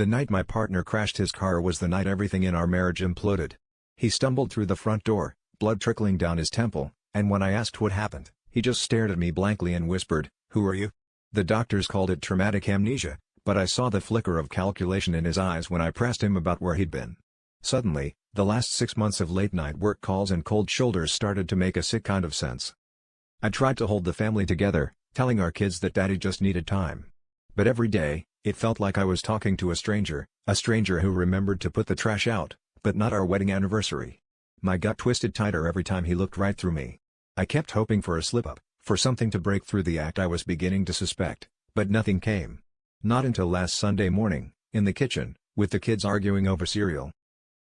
The night my partner crashed his car was the night everything in our marriage imploded. He stumbled through the front door, blood trickling down his temple, and when I asked what happened, he just stared at me blankly and whispered, "Who are you?" The doctors called it traumatic amnesia, but I saw the flicker of calculation in his eyes when I pressed him about where he'd been. Suddenly, the last 6 months of late-night work calls and cold shoulders started to make a sick kind of sense. I tried to hold the family together, telling our kids that Daddy just needed time. But every day, it felt like I was talking to a stranger who remembered to put the trash out, but not our wedding anniversary. My gut twisted tighter every time he looked right through me. I kept hoping for a slip-up, for something to break through the act I was beginning to suspect, but nothing came. Not until last Sunday morning, in the kitchen, with the kids arguing over cereal.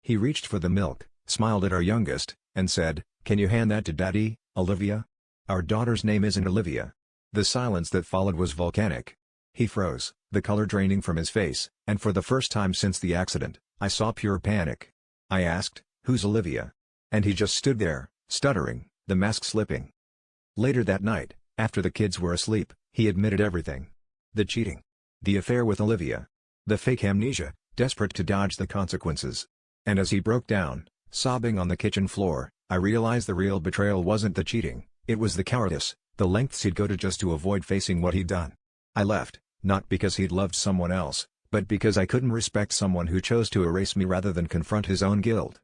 He reached for the milk, smiled at our youngest, and said, "Can you hand that to Daddy, Olivia?" Our daughter's name isn't Olivia. The silence that followed was volcanic. He froze, the color draining from his face, and for the first time since the accident, I saw pure panic. I asked, "Who's Olivia?" And he just stood there, stuttering, the mask slipping. Later that night, after the kids were asleep, he admitted everything. The cheating. The affair with Olivia. The fake amnesia, desperate to dodge the consequences. And as he broke down, sobbing on the kitchen floor, I realized the real betrayal wasn't the cheating, it was the cowardice, the lengths he'd go to just to avoid facing what he'd done. I left, not because he'd loved someone else, but because I couldn't respect someone who chose to erase me rather than confront his own guilt.